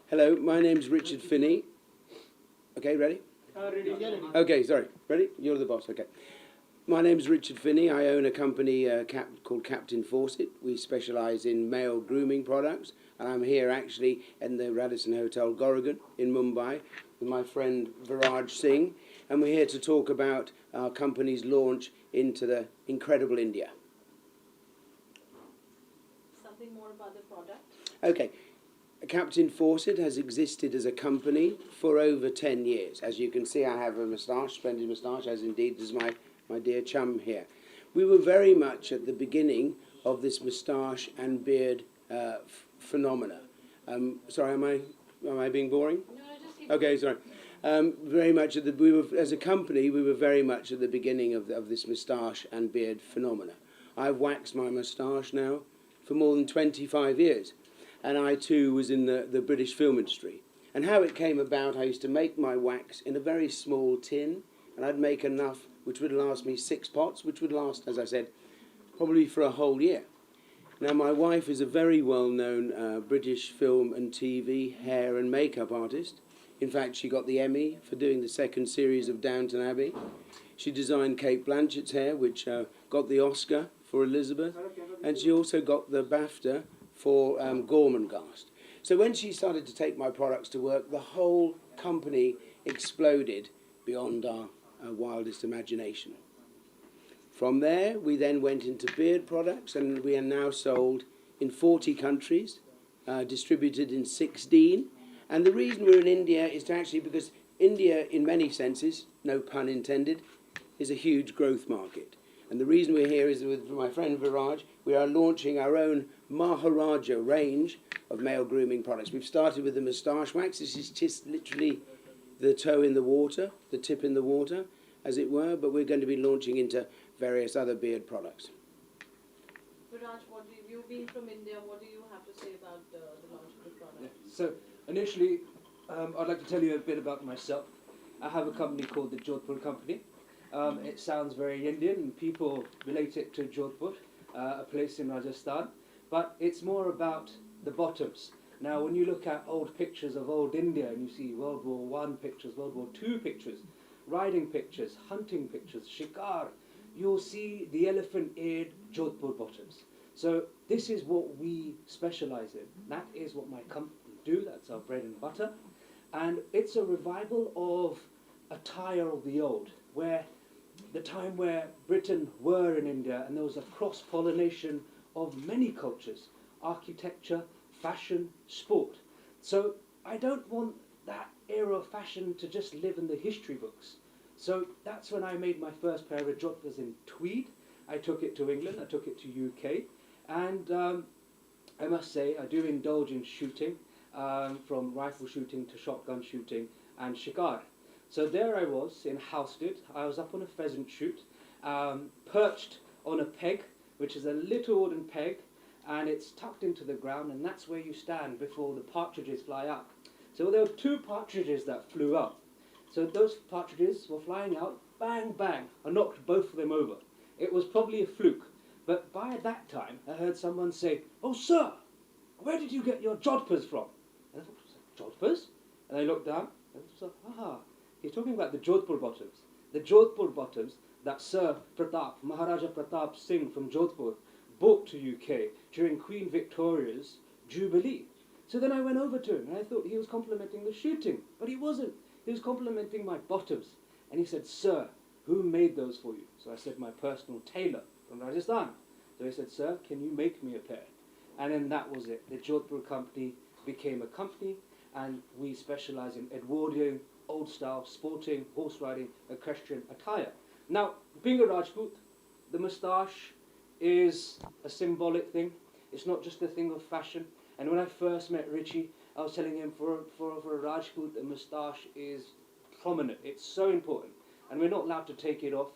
Hello, my name's Richard Finney. Okay, ready? Ready. Okay, sorry. Ready? You're the boss, okay. My name's Richard Finney. I own a company called Captain Fawcett. We specialise in male grooming products. And I'm here actually in the Radisson Hotel Goregaon in Mumbai with my friend Viraj Singh. And we're here to talk about our company's launch into the incredible India. Something more about the product? Okay. Captain Fawcett has existed as a company for over 10 years. As you can see, I have a moustache, splendid moustache, as indeed does my dear chum here. We were very much at the beginning of this moustache and beard phenomena. Sorry, am I being boring? No, just keep Okay, sorry. Very much as a company, we were very much at the beginning of this moustache and beard phenomena. I've waxed my moustache now for more than 25 years. And I too was in the British film industry. And how it came about, I used to make my wax in a very small tin, and I'd make enough which would last me 6 pots, which would last, as I said, probably for a whole year. Now my wife is a very well-known British film and TV hair and makeup artist. In fact, she got the Emmy for doing the 2nd series of Downton Abbey. She designed Kate Blanchett's hair, which got the Oscar for Elizabeth, and she also got the BAFTA for Gormenghast. So when she started to take my products to work, the whole company exploded beyond our wildest imagination. From there, we then went into beard products, and we are now sold in 40 countries, distributed in 16. And the reason we're in India is because India, in many senses, no pun intended, is a huge growth market. And the reason we're here is with my friend Viraj, we are launching our own Maharajah range of male grooming products. We've started with the moustache wax. This is just literally the toe in the water, the tip in the water, as it were, but we're going to be launching into various other beard products. Viraj, you being from India, what do you have to say about the launch of the product? Yeah. So initially, I'd like to tell you a bit about myself. I have a company called the Jodhpur Company. It sounds very Indian, and people relate it to Jodhpur, a place in Rajasthan. But it's more about the bottoms. Now, when you look at old pictures of old India, and you see World War I pictures, World War II pictures, riding pictures, hunting pictures, shikar, you'll see the elephant-eared Jodhpur bottoms. So this is what we specialize in. That is what my company do. That's our bread and butter. And it's a revival of attire of the old, where the time where Britain were in India, and there was a cross-pollination of many cultures, architecture, fashion, sport. So I don't want that era of fashion to just live in the history books. So that's when I made my first pair of jodhpurs in tweed. I took it to England, I took it to UK, and I must say I do indulge in shooting, from rifle shooting to shotgun shooting and shikar. So there I was in Housestead. I was up on a pheasant shoot, perched on a peg, which is a little wooden peg, and it's tucked into the ground, and that's where you stand before the partridges fly up. So there were 2 partridges that flew up. So those partridges were flying out, bang, bang. I knocked both of them over. It was probably a fluke. But by that time, I heard someone say, "Oh, sir, where did you get your jodhpurs from?" And I thought, "Jodhpurs?" And I looked down, and I thought, "Aha, he's talking about the Jodhpur bottoms." The Jodhpur bottoms that Sir Pratap, Maharajah Pratap Singh from Jodhpur, brought to UK during Queen Victoria's Jubilee. So then I went over to him, and I thought he was complimenting the shooting, but he wasn't. He was complimenting my bottoms. And he said, "Sir, who made those for you?" So I said, "My personal tailor from Rajasthan." So he said, "Sir, can you make me a pair?" And then that was it. The Jodhpur company became a company, and we specialize in Edwardian, old-style, sporting, horse riding, equestrian attire. Now, being a Rajput, the moustache is a symbolic thing. It's not just a thing of fashion. And when I first met Richie, I was telling him for a Rajput, the moustache is prominent. It's so important. And we're not allowed to take it off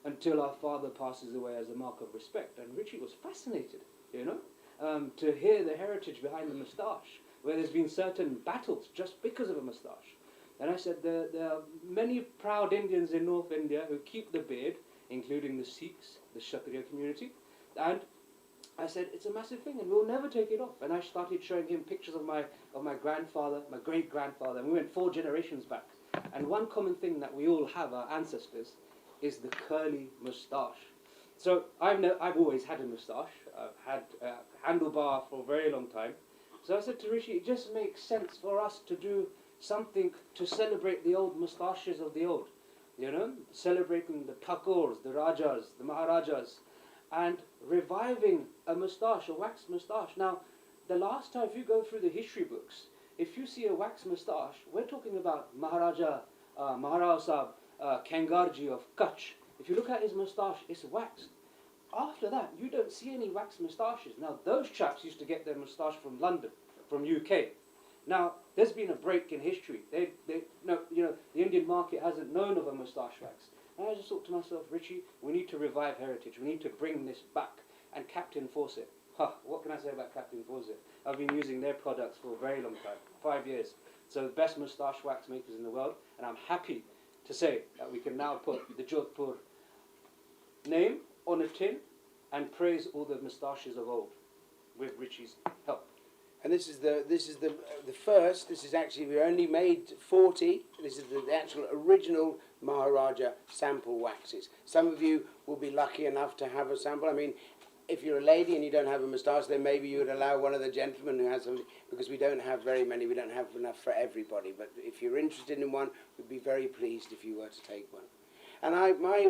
until our father passes away as a mark of respect. And Richie was fascinated, to hear the heritage behind the moustache, where there's been certain battles just because of a moustache. And I said, there are many proud Indians in North India who keep the beard, including the Sikhs, the Kshatriya community. And I said, it's a massive thing and we'll never take it off. And I started showing him pictures of my grandfather, my great-grandfather, and we went 4 generations back. And one common thing that we all have, our ancestors, is the curly moustache. So I've always had a moustache. I've had a handlebar for a very long time. So I said to Rishi, it just makes sense for us to do something to celebrate the old moustaches of the old. You know, celebrating the Thakurs, the Rajas, the Maharajas, and reviving a moustache, a wax moustache. Now, the last time, if you go through the history books, if you see a wax moustache, we're talking about Maharajah Moustache Kangarji of Kutch. If you look at his moustache, it's waxed. After that, you don't see any wax moustaches. Now, those chaps used to get their moustache from London, from UK. Now, there's been a break in history. No, you know, the Indian market hasn't known of a moustache wax. And I just thought to myself, Richie, we need to revive heritage. We need to bring this back. And Captain Fawcett, what can I say about Captain Fawcett? I've been using their products for a very long time, 5 years. So the best moustache wax makers in the world. And I'm happy to say that we can now put the Jodhpur name on a tin and praise all the moustaches of old with Richie's help. And this is the first. This is actually, we only made 40. This is the actual original Maharaja sample waxes. Some of you will be lucky enough to have a sample. I mean, if you're a lady and you don't have a moustache, then maybe you would allow one of the gentlemen who has something, because we don't have very many. We don't have enough for everybody. But if you're interested in one, we'd be very pleased if you were to take one. And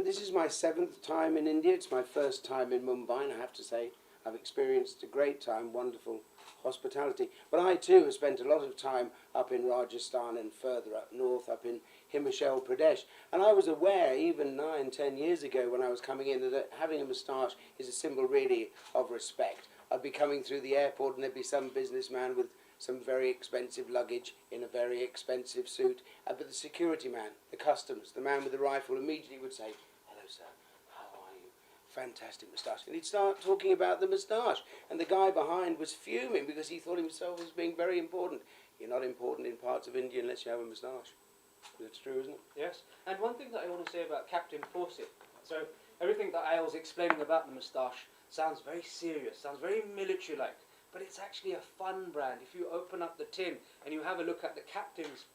this is my 7th time in India. It's my first time in Mumbai, and I have to say, I've experienced a great time, wonderful hospitality. But I too have spent a lot of time up in Rajasthan and further up north, up in Himachal Pradesh. And I was aware, even 9, 10 years ago when I was coming in, that having a moustache is a symbol really of respect. I'd be coming through the airport and there'd be some businessman with some very expensive luggage in a very expensive suit. But the security man, the customs, the man with the rifle immediately would say, "Hello, sir. Fantastic moustache." And he'd start talking about the moustache. And the guy behind was fuming because he thought himself as being very important. You're not important in parts of India unless you have a moustache. That's true, isn't it? Yes. And one thing that I want to say about Captain Fawcett. So everything that I was explaining about the moustache sounds very serious, sounds very military-like. But it's actually a fun brand. If you open up the tin and you have a look at the captain's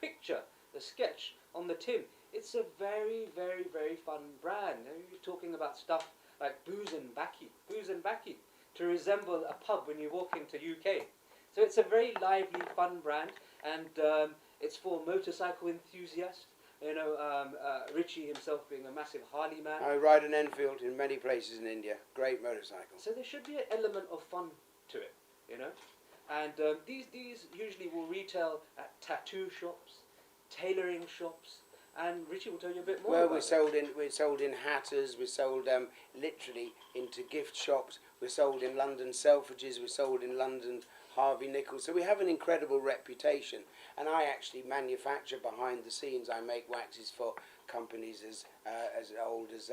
picture, the sketch on the tin, it's a very, very, very fun brand. You're talking about stuff like booze and baki, to resemble a pub when you walk into UK. So it's a very lively, fun brand, and it's for motorcycle enthusiasts. You know, Richie himself being a massive Harley man. I ride an Enfield in many places in India. Great motorcycle. So there should be an element of fun to it, you know. And these usually will retail at tattoo shops, tailoring shops. And Richie will tell you a bit more. Well, about we're sold in Hatters. We're sold literally into gift shops. We're sold in London Selfridges. We're sold in London Harvey Nichols. So we have an incredible reputation. And I actually manufacture behind the scenes. I make waxes for companies as old as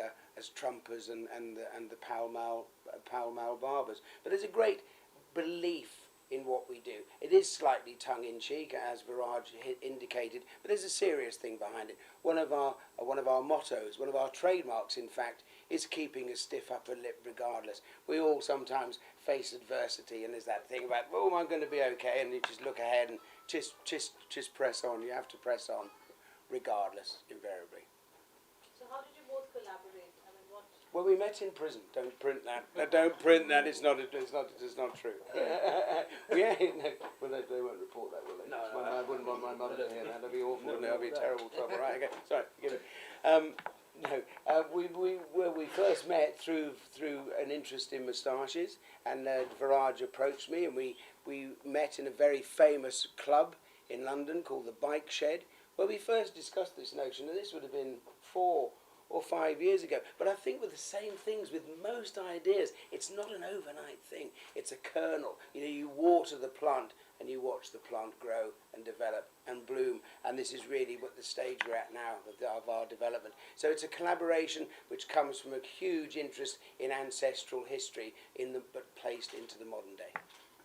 Trumpers and the Pall Mall barbers. But there's a great belief in what we do. It is slightly tongue-in-cheek, as Viraj indicated, but there's a serious thing behind it. One of our mottos, one of our trademarks, in fact, is keeping a stiff upper lip regardless. We all sometimes face adversity, and there's that thing about, oh, am I going to be okay? And you just look ahead and just press on. You have to press on, regardless, invariably. So how did you both collaborate? I mean, what? Well, we met in prison. Don't print that. Don't print that. It's not true. Yeah, no. Well, they won't report that, will they? No, I wouldn't want my mother to hear that. That'd be awful. No, that'd be terrible trouble. Right? Okay. Sorry. Forgive me. We first met through an interest in moustaches, and Viraj approached me, and we met in a very famous club in London called the Bike Shed, where we first discussed this notion. And this would have been 4 or 5 years ago. But I think with the same things with most ideas, it's not an overnight thing. It's a kernel. You know, you water the plant and you watch the plant grow and develop and bloom. And this is really what the stage we're at now of our development. So it's a collaboration which comes from a huge interest in ancestral history, but placed into the modern day.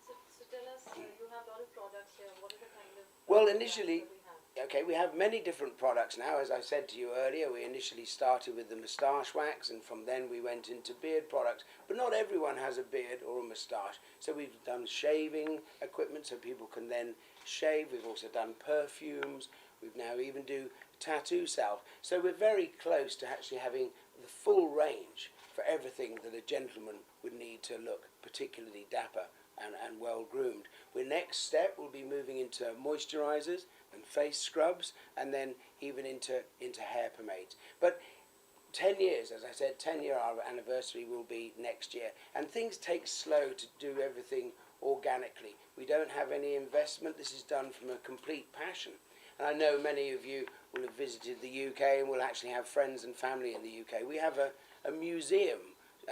So tell us, you have a lot of products here. What are the kind of Well, products initially, that we have? Okay, we have many different products now. As I said to you earlier, we initially started with the moustache wax, and from then we went into beard products. But not everyone has a beard or a moustache. So we've done shaving equipment so people can then shave. We've also done perfumes. We've now even do tattoo salve. So we're very close to actually having the full range for everything that a gentleman would need to look particularly dapper and well groomed. Our next step will be moving into moisturizers and face scrubs, and then even into hair pomades. But 10 years, as I said, 10-year our anniversary will be next year, and things take slow to do everything organically. We don't have any investment. This is done from a complete passion. And I know many of you will have visited the UK and will actually have friends and family in the UK. We have a museum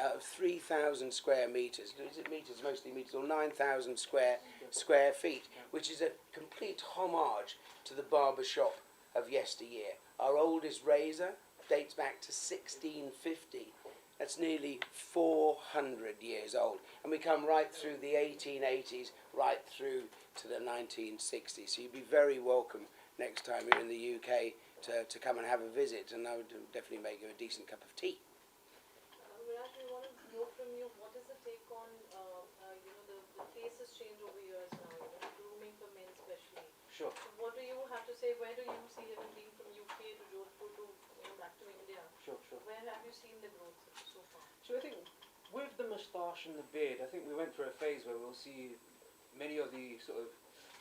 of 3,000 square metres. Is it metres? Mostly metres, or 9,000 square feet, which is a complete homage to the barber shop of yesteryear. Our oldest razor dates back to 1650. That's nearly 400 years old. And we come right through the 1880s, right through to the 1960s. So you'd be very welcome next time you're in the UK to come and have a visit, and I would definitely make you a decent cup of tea. Viraj, we want to know from you, what is the take on, the face has changed over years now, grooming for men especially. Sure. So what do you have to say? Where do you see him being from UK to Jodhpur to back to India? Sure. Where have you seen the growth so far? So I think with the moustache and the beard, I think we went through a phase where we'll see many of the sort of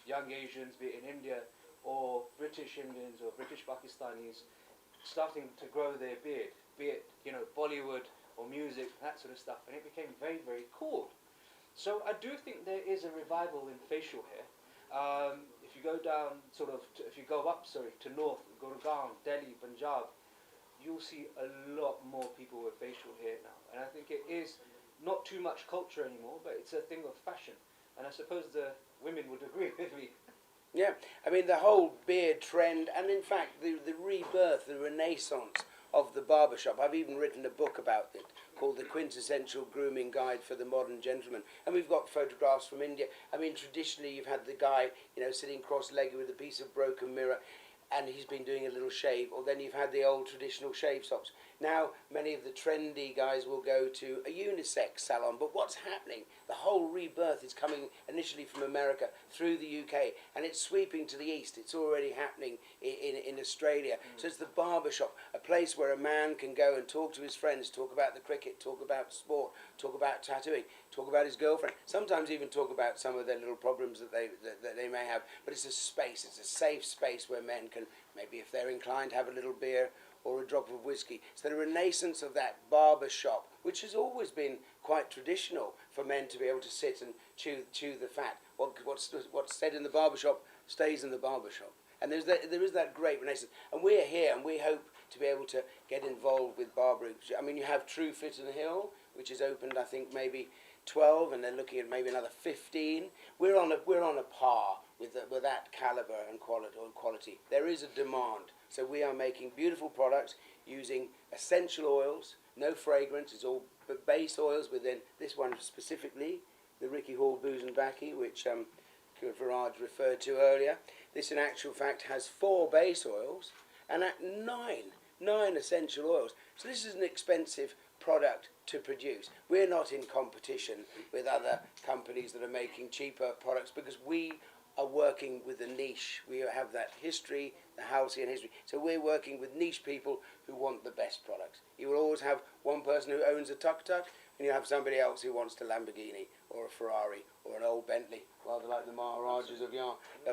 young Asians, be it in India or British Indians or British Pakistanis, starting to grow their beard, be it Bollywood or music, that sort of stuff, and it became very, very cool. So I do think there is a revival in facial hair. If you go down, if you go up, to north, Gurgaon, Delhi, Punjab, you'll see a lot more people with facial hair now. And I think it is not too much culture anymore, but it's a thing of fashion. And I suppose the women would agree with me. Yeah, I mean the whole beard trend, and in fact the rebirth, the renaissance of the barbershop. I've even written a book about it called The Quintessential Grooming Guide for the Modern Gentleman. And we've got photographs from India. I mean, traditionally you've had the guy, sitting cross-legged with a piece of broken mirror, and he's been doing a little shave, or then you've had the old traditional shave stops. Now, many of the trendy guys will go to a unisex salon, but what's happening? The whole rebirth is coming initially from America through the UK, and it's sweeping to the east. It's already happening in Australia. So it's the barbershop, a place where a man can go and talk to his friends, talk about the cricket, talk about sport, talk about tattooing, talk about his girlfriend, sometimes even talk about some of their little problems that they may have. But it's a space, it's a safe space where men can, maybe if they're inclined, have a little beer or a drop of whiskey. So the renaissance of that barber shop, which has always been quite traditional for men to be able to sit and chew the fat. What's said in the barber shop stays in the barber shop. And there is that great renaissance. And we're here, and we hope to be able to get involved with barbering. I mean, you have True Fit and Hill, which is opened, I think, maybe 12, and they're looking at maybe another 15. We're on a par with that caliber and quality. There is a demand. So we are making beautiful products using essential oils, no fragrance. It's all base oils within this one specifically, the Ricky Hall Booze and Baccy, which Viraj referred to earlier. This, in actual fact, has 4 base oils and 9 essential oils. So this is an expensive product to produce. We're not in competition with other companies that are making cheaper products, because we are working with a niche. We have that history, the halcyon history. So we're working with niche people who want the best products. You will always have one person who owns a tuk-tuk, and you have somebody else who wants a Lamborghini or a Ferrari or an old Bentley, rather like the Maharajahs of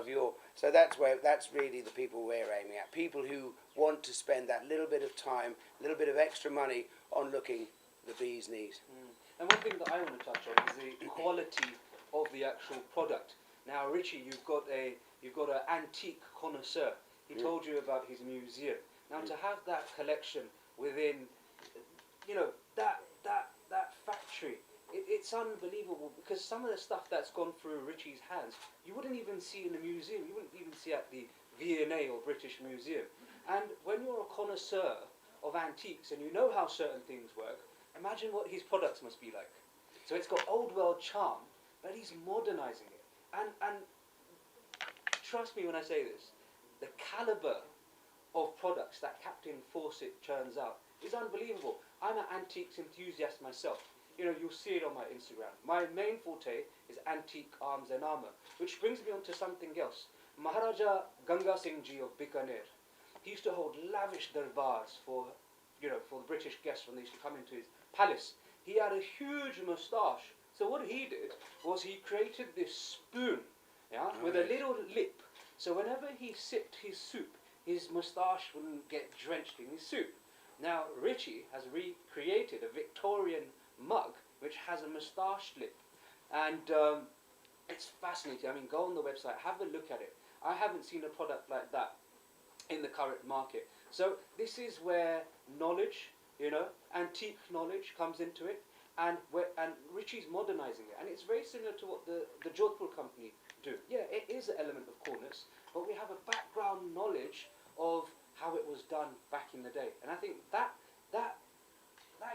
yore. So that's really the people we're aiming at. People who want to spend that little bit of time, a little bit of extra money on looking the bee's knees. And one thing that I want to touch on is the quality of the actual product. Now, Richie, you've got an antique connoisseur. He told you about his museum. Now, to have that collection within, that factory, it's unbelievable, because some of the stuff that's gone through Richie's hands, you wouldn't even see in the museum. You wouldn't even see at the V&A or British Museum. And when you're a connoisseur of antiques and you know how certain things work, imagine what his products must be like. So it's got old world charm, but he's modernizing it. And trust me when I say this, the caliber of products that Captain Fawcett churns out is unbelievable. I'm an antiques enthusiast myself. You know, you'll see it on my Instagram. My main forte is antique arms and armour, which brings me on to something else. Maharaja Ganga Singh Ji of Bikaner, he used to hold lavish darbars for, you know, for the British guests when they used to come into his palace. He had a huge moustache. So what he did was he created this spoon, yeah, with a little lip. So whenever he sipped his soup, his moustache wouldn't get drenched in his soup. Now Richie has recreated a Victorian mug which has a moustache lip, and it's fascinating. I mean, go on the website, have a look at it. I haven't seen a product like that in the current market. So this is where knowledge, you know, antique knowledge comes into it, and Richie's modernising it, and it's very similar to what the Jodhpur company do. Yeah, it is an element of coolness, but we have a background knowledge of how it was done back in the day, and I think that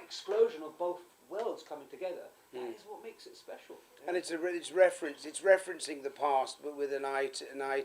explosion of both worlds coming together, that is what makes it special. Yeah? And it's referencing the past, but with an eye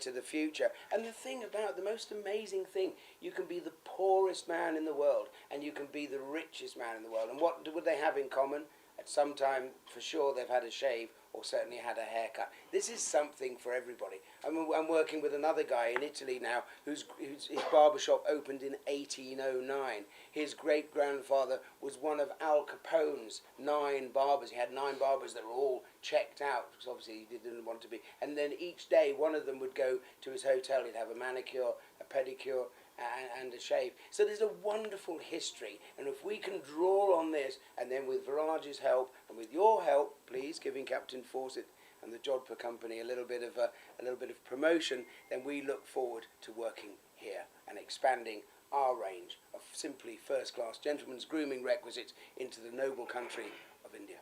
to the future. And the thing about the most amazing thing, you can be the poorest man in the world, and you can be the richest man in the world. And what would they have in common? At some time, for sure, they've had a shave or certainly had a haircut. This is something for everybody. I'm working with another guy in Italy now whose his barbershop opened in 1809. His great-grandfather was one of Al Capone's 9 barbers. He had 9 barbers that were all checked out, because obviously he didn't want to be. And then each day, one of them would go to his hotel. He'd have a manicure, a pedicure, and a shave. So there's a wonderful history, and if we can draw on this, and then with Viraj's help and with your help, please, giving Captain Fawcett and the Jodhpur company a little bit of promotion, then we look forward to working here and expanding our range of simply first-class gentlemen's grooming requisites into the noble country of India.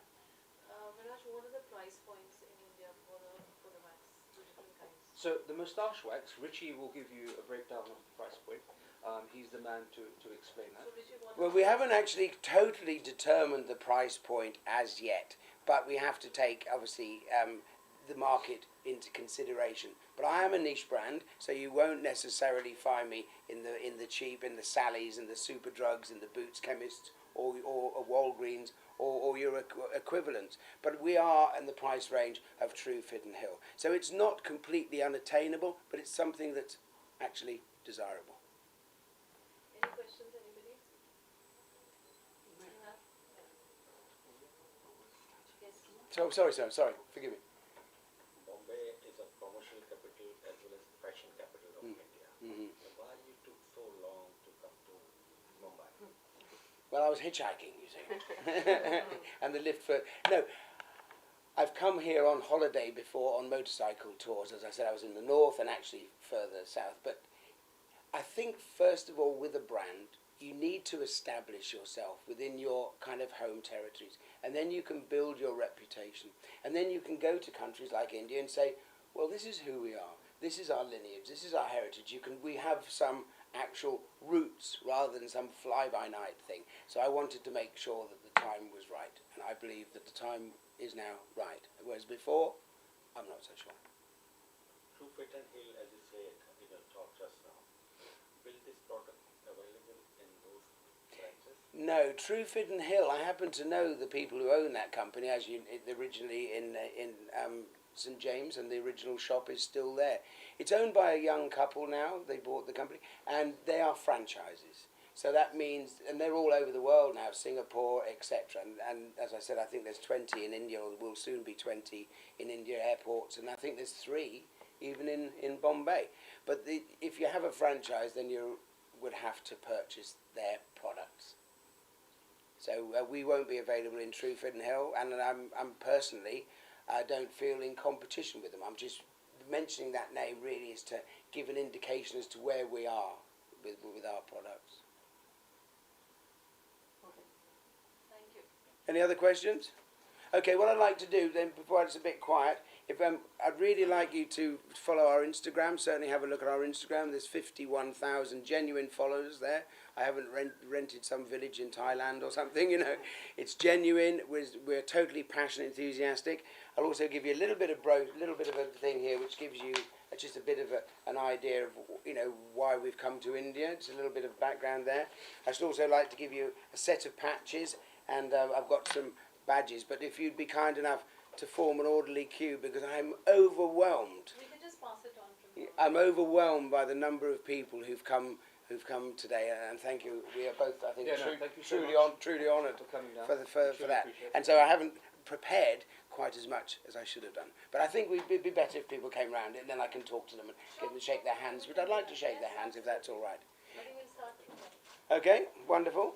Viraj, what are the price points in India for the wax, the different kinds? So the moustache wax, Richie will give you a breakdown of the price point. He's the man to explain that. So Richie, what Well, we haven't actually totally determined the price point as yet, but we have to take, obviously, the market into consideration. But I am a niche brand, so you won't necessarily find me in the cheap, in the Sally's, and the Super Drugs, and the Boots Chemists, or Walgreens, or your equivalents. But we are in the price range of True Fit and Hill. So it's not completely unattainable, but it's something that's actually desirable. Any questions, anybody? Yes. Sorry, forgive me. Bombay is a commercial capital as well as fashion capital of India. Mm-hmm. Why you took so long to come to Mumbai? Well, I was hitchhiking, you see. And the lift for... No, I've come here on holiday before on motorcycle tours. As I said, I was in the north and actually further south. But I think, first of all, with a brand, you need to establish yourself within your kind of home territories. And then you can build your reputation. And then you can go to countries like India and say, well, this is who we are. This is our lineage. This is our heritage. We have some actual roots rather than some fly-by-night thing. So I wanted to make sure that the time was right, and I believe that the time is now right. Whereas before, I'm not so sure. True Fit and Hill, as you said in your talk just now, will this product available in those branches? No, True Fit and Hill, I happen to know the people who own that company, as you originally in St James, and the original shop is still there. It's owned by a young couple now. They bought the company, and they are franchises. So that means, and they're all over the world now, Singapore, etc. And as I said, I think there's 20 in India, or will soon be 20 in India airports, and I think there's 3 even in Bombay. But if you have a franchise, then you would have to purchase their products. So we won't be available in True Fit and Hill, and I'm personally, I don't feel in competition with them. I'm just mentioning that name really is to give an indication as to where we are with our products. Okay. Thank you. Any other questions? Okay, what I'd like to do then, before it's a bit quiet, I'd really like you to follow our Instagram. Certainly have a look at our Instagram. There's 51,000 genuine followers there. I haven't rented some village in Thailand or something, you know. It's genuine. We're totally passionate, enthusiastic. I'll also give you a little bit of a thing here, which gives you just a bit of an idea of, you know, why we've come to India. It's a little bit of background there. I should also like to give you a set of patches, and I've got some badges, but if you'd be kind enough to form an orderly queue, because I'm overwhelmed. We can just pass it on from here. I'm overwhelmed by the number of people who've come today, and thank you. We are both, I think, Thank you so truly honoured for coming down. for that. And so I haven't prepared quite as much as I should have done. But I think it'd be better if people came round, and then I can talk to them and get them to shake their hands. But I'd like to shake their hands if that's all right. I think we'll start from there. Okay, wonderful.